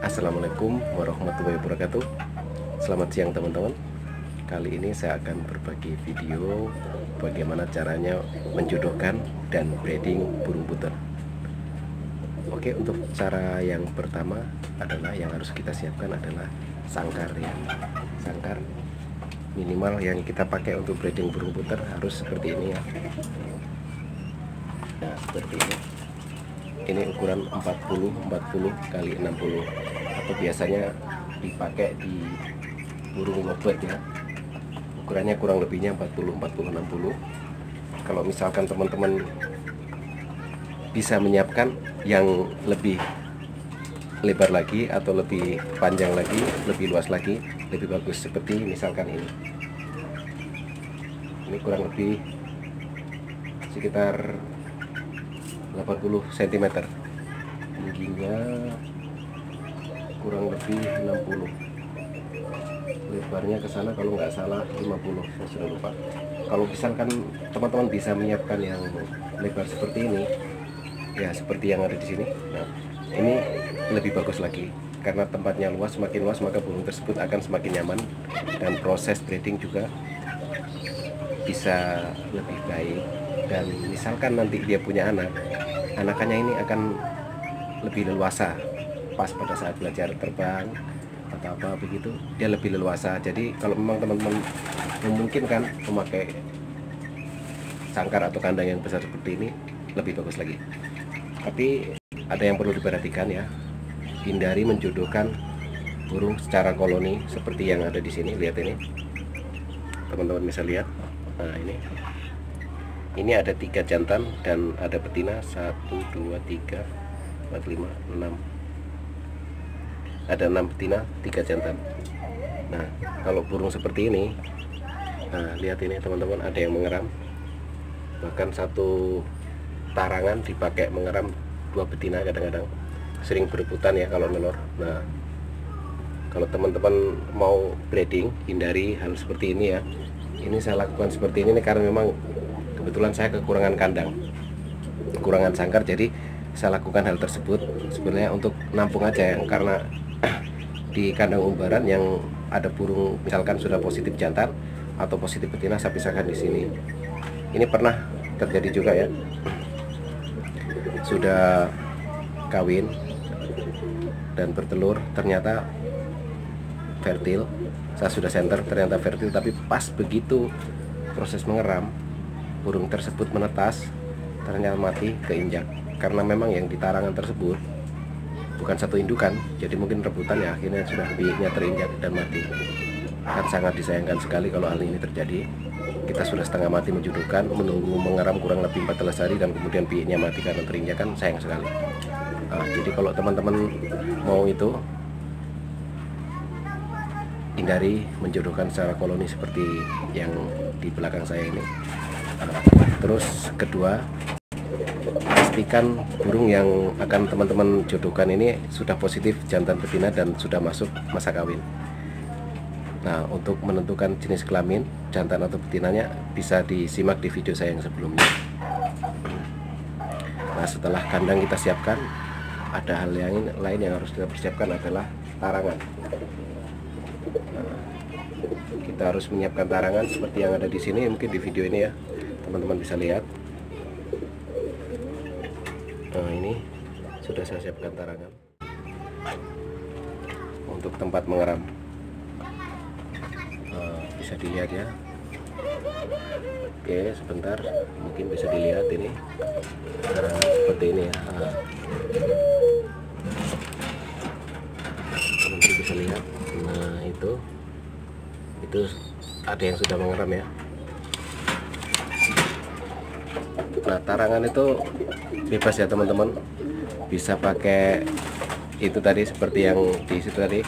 Assalamualaikum warahmatullahi wabarakatuh. Selamat siang teman-teman. Kali ini saya akan berbagi video bagaimana caranya menjodohkan dan breeding burung puter. Oke, untuk cara yang pertama adalah yang harus kita siapkan adalah sangkar ya. Sangkar minimal yang kita pakai untuk breeding burung puter harus seperti ini ya. Nah, seperti ini. Ini ukuran 40 kali 60 atau biasanya dipakai di burung lovebird ya. Ukurannya kurang lebihnya 40 60. Kalau misalkan teman-teman bisa menyiapkan yang lebih lebar lagi atau lebih panjang lagi, lebih luas lagi, lebih bagus, seperti misalkan ini. Ini kurang lebih sekitar 80 cm, tingginya kurang lebih 60, lebarnya ke sana kalau nggak salah 50, saya sudah lupa. Kalau misalkan teman-teman bisa menyiapkan yang lebar seperti ini ya, seperti yang ada di sini, nah ini lebih bagus lagi karena tempatnya luas. Semakin luas maka burung tersebut akan semakin nyaman dan proses breeding juga bisa lebih baik. Dan misalkan nanti dia punya anakannya ini akan lebih leluasa pas pada saat belajar terbang atau apa begitu, dia lebih leluasa. Jadi kalau memang teman-teman memungkinkan memakai sangkar atau kandang yang besar seperti ini, lebih bagus lagi. Tapi ada yang perlu diperhatikan ya, hindari menjodohkan burung secara koloni seperti yang ada di sini. Lihat ini, teman-teman bisa lihat. Nah ini ada 3 jantan dan ada betina 1, 2, 3, 4, 5, 6. Ada 6 betina, 3 jantan. Nah kalau burung seperti ini, nah lihat ini teman-teman, ada yang mengeram. Bahkan satu tarangan dipakai mengeram 2 betina, kadang-kadang sering berebutan ya kalau nelor. Nah kalau teman-teman mau breeding, hindari hal seperti ini ya. Ini saya lakukan seperti ini karena memang kebetulan saya kekurangan kandang, kekurangan sangkar, jadi saya lakukan hal tersebut sebenarnya untuk nampung aja ya. Karena di kandang umbaran yang ada burung misalkan sudah positif jantan atau positif betina, saya pisahkan di sini. Ini pernah terjadi juga ya, sudah kawin dan bertelur ternyata fertil. Saya sudah center ternyata fertil, tapi pas begitu proses mengeram, burung tersebut menetas, ternyata mati keinjak. Karena memang yang di tarangan tersebut bukan satu indukan, jadi mungkin rebutan ya, akhirnya sudah biiknya terinjak dan mati. Kan sangat disayangkan sekali kalau hal ini terjadi. Kita sudah setengah mati menjodohkan, menunggu mengeram kurang lebih 14 hari dan kemudian biiknya mati karena terinjak, kan sayang sekali. Nah, jadi kalau teman-teman mau itu, hindari menjodohkan secara koloni seperti yang di belakang saya ini. Terus kedua, pastikan burung yang akan teman-teman jodohkan ini sudah positif jantan betina dan sudah masuk masa kawin. Nah untuk menentukan jenis kelamin jantan atau betinanya bisa disimak di video saya yang sebelumnya. Nah setelah kandang kita siapkan, ada hal yang lain yang harus kita persiapkan adalah tarangan. Nah, kita harus menyiapkan tarangan seperti yang ada di sini, mungkin di video ini ya teman-teman bisa lihat. Nah ini sudah saya siapkan tarangan untuk tempat mengeram. Bisa dilihat ya. Oke sebentar, mungkin bisa dilihat ini tarangan seperti ini ya. Mungkin bisa lihat. Nah itu ada yang sudah mengeram ya. Nah tarangan itu bebas ya teman-teman, bisa pakai itu tadi seperti yang di situ tadi,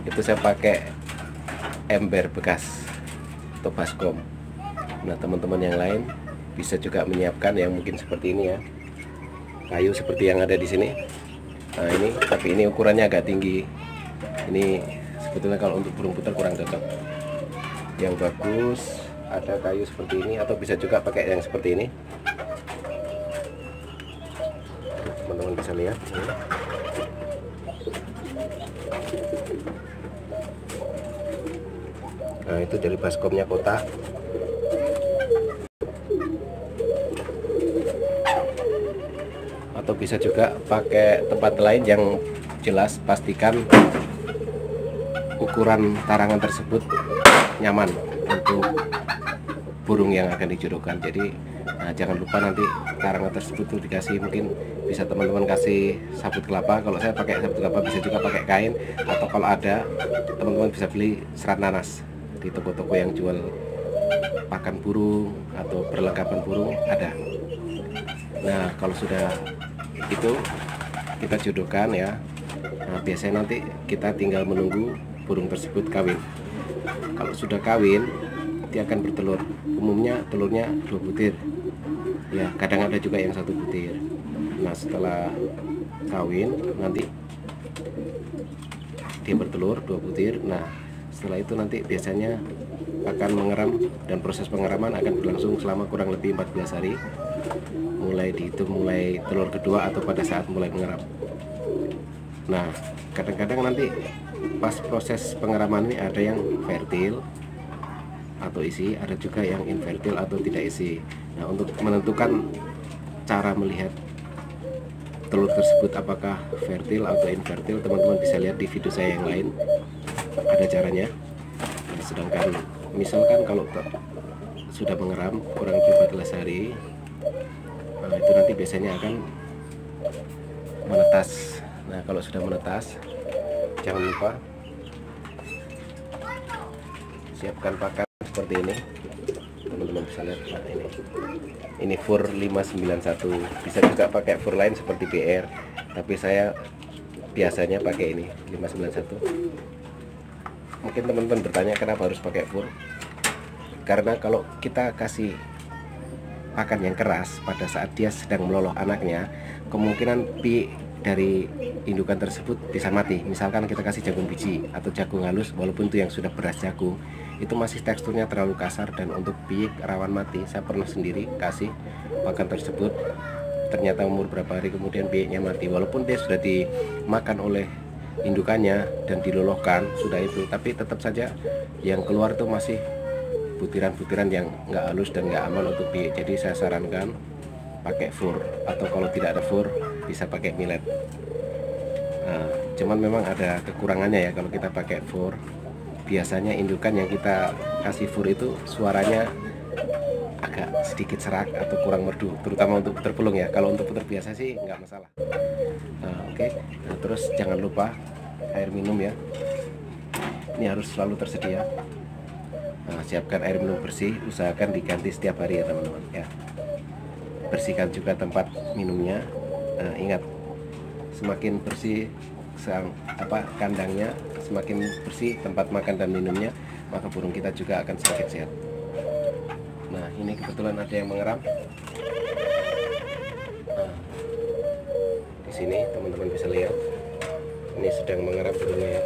itu saya pakai ember bekas atau baskom. Nah teman-teman yang lain bisa juga menyiapkan yang mungkin seperti ini ya, kayu seperti yang ada di sini. Nah ini, tapi ini ukurannya agak tinggi. Ini sebetulnya kalau untuk burung puter kurang cocok. Yang bagus ada kayu seperti ini, atau bisa juga pakai yang seperti ini. Teman-teman bisa lihat ini. Nah, itu dari baskomnya kotak. Atau bisa juga pakai tempat lain yang jelas, pastikan ukuran tarangan tersebut nyaman untuk burung yang akan dijodohkan. Jadi jangan lupa nanti tarangan tersebut tuh dikasih, mungkin bisa teman-teman kasih sabut kelapa. Kalau saya pakai sabut kelapa, bisa juga pakai kain, atau kalau ada teman-teman bisa beli serat nanas di toko-toko yang jual pakan burung atau perlengkapan burung ada. Nah, kalau sudah itu kita jodohkan ya. Nah, biasanya nanti kita tinggal menunggu burung tersebut kawin. Kalau sudah kawin, dia akan bertelur. Umumnya telurnya 2 butir. Ya, kadang ada juga yang 1 butir. Nah, setelah kawin nanti dia bertelur 2 butir. Nah, setelah itu nanti biasanya akan mengeram, dan proses pengeraman akan berlangsung selama kurang lebih 14 hari. Mulai dihitung mulai telur kedua atau pada saat mulai mengeram. Nah, kadang-kadang nanti pas proses pengeraman ini ada yang fertil atau isi, ada juga yang infertil atau tidak isi. Nah, untuk menentukan cara melihat telur tersebut apakah fertil atau infertil, teman-teman bisa lihat di video saya yang lain, ada caranya. Nah, sedangkan misalkan kalau sudah mengeram kurang lebih 14 hari, nah itu nanti biasanya akan menetas. Nah, kalau sudah menetas, jangan lupa siapkan pakan seperti ini. Teman-teman bisa lihat. Nah, ini fur 591. Bisa juga pakai fur lain seperti BR, tapi saya biasanya pakai ini 591. Mungkin teman-teman bertanya kenapa harus pakai fur. Karena kalau kita kasih pakan yang keras pada saat dia sedang meloloh anaknya, kemungkinan pik dari indukan tersebut bisa mati. Misalkan kita kasih jagung biji atau jagung halus, walaupun itu yang sudah beras jagung, itu masih teksturnya terlalu kasar dan untuk pik rawan mati. Saya pernah sendiri kasih pakan tersebut, ternyata umur berapa hari kemudian piknya mati, walaupun dia sudah dimakan oleh indukannya dan diloloskan sudah itu, tapi tetap saja yang keluar itu masih butiran-butiran yang nggak halus dan nggak aman untuk pik. Jadi saya sarankan pakai fur, atau kalau tidak ada fur bisa pakai millet. Nah, cuman memang ada kekurangannya ya kalau kita pakai fur. Biasanya indukan yang kita kasih fur itu suaranya agak sedikit serak atau kurang merdu, terutama untuk puter pelung ya. Kalau untuk puter biasa sih nggak masalah. Nah, oke. Nah, terus jangan lupa air minum ya, ini harus selalu tersedia. Nah, siapkan air minum bersih, usahakan diganti setiap hari ya teman-teman ya. Bersihkan juga tempat minumnya. Nah, ingat, semakin bersih kandangnya, semakin bersih tempat makan dan minumnya, maka burung kita juga akan semakin sehat. Nah, ini kebetulan ada yang mengeram. Nah, di sini teman-teman bisa lihat, ini sedang mengeram burungnya ya.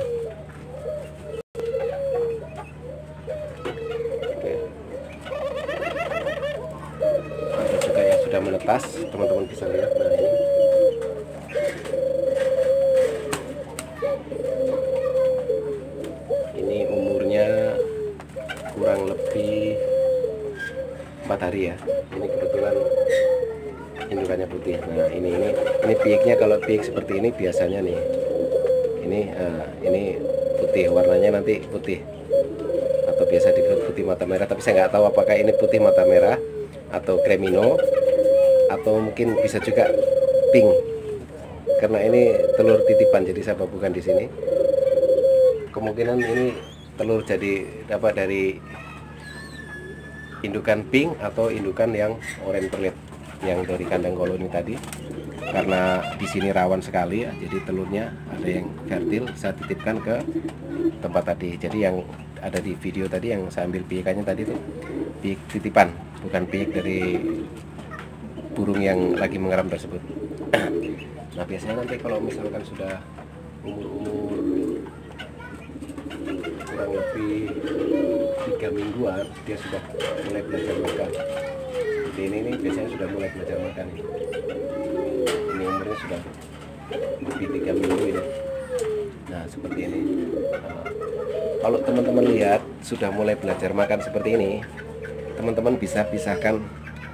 Menetas, teman-teman bisa lihat. Nah, ini umurnya kurang lebih 4 hari ya. Ini kebetulan indukannya putih. Nah, ini piknya, kalau pik seperti ini biasanya nih, ini putih, warnanya nanti putih atau biasa disebut putih mata merah, tapi saya nggak tahu apakah ini putih mata merah atau cremino, atau mungkin bisa juga pink, karena ini telur titipan jadi saya bukan di sini. Kemungkinan ini telur jadi dapat dari indukan pink atau indukan yang orange pearl yang dari kandang koloni tadi. Karena di sini rawan sekali ya, jadi telurnya ada yang fertil, saya titipkan ke tempat tadi. Jadi yang ada di video tadi yang saya ambil piikannya tadi itu piik titipan, bukan piik dari burung yang lagi mengeram tersebut. Nah, biasanya nanti kalau misalkan sudah umur kurang lebih 3 mingguan, dia sudah mulai belajar makan. Seperti ini biasanya sudah mulai belajar makan ini. Ini umurnya sudah lebih 3 minggu ini. Nah seperti ini. Nah, kalau teman-teman lihat sudah mulai belajar makan seperti ini, teman-teman bisa pisahkan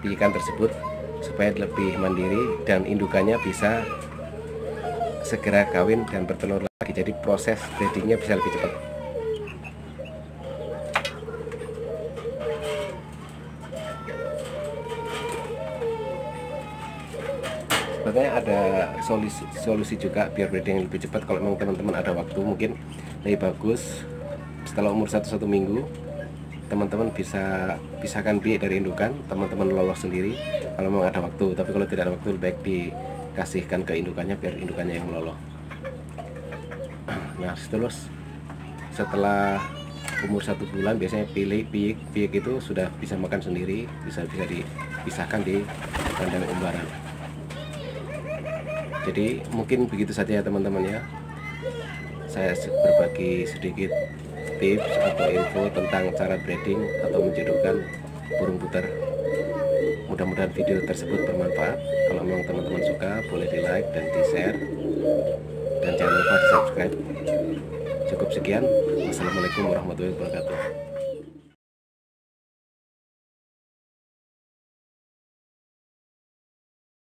di ikan tersebut supaya lebih mandiri dan indukannya bisa segera kawin dan bertelur lagi. Jadi proses breedingnya bisa lebih cepat. Sebenarnya ada solusi juga biar breeding lebih cepat. Kalau memang teman-teman ada waktu, mungkin lebih bagus setelah umur 1 minggu teman-teman bisa pisahkan biik dari indukan, teman-teman lolos sendiri kalau memang ada waktu. Tapi kalau tidak ada waktu, lebih baik dikasihkan ke indukannya biar indukannya yang meloloh. Nah setelah umur 1 bulan biasanya biik itu sudah bisa makan sendiri, bisa dipisahkan di kandang umbaran. Jadi mungkin begitu saja ya teman-teman ya, saya berbagi sedikit tips atau info tentang cara breeding atau menjodohkan burung puter. Mudah-mudahan video tersebut bermanfaat. Kalau memang teman-teman suka, boleh di like dan di share, dan jangan lupa di subscribe. Cukup sekian. Wassalamualaikum warahmatullahi wabarakatuh.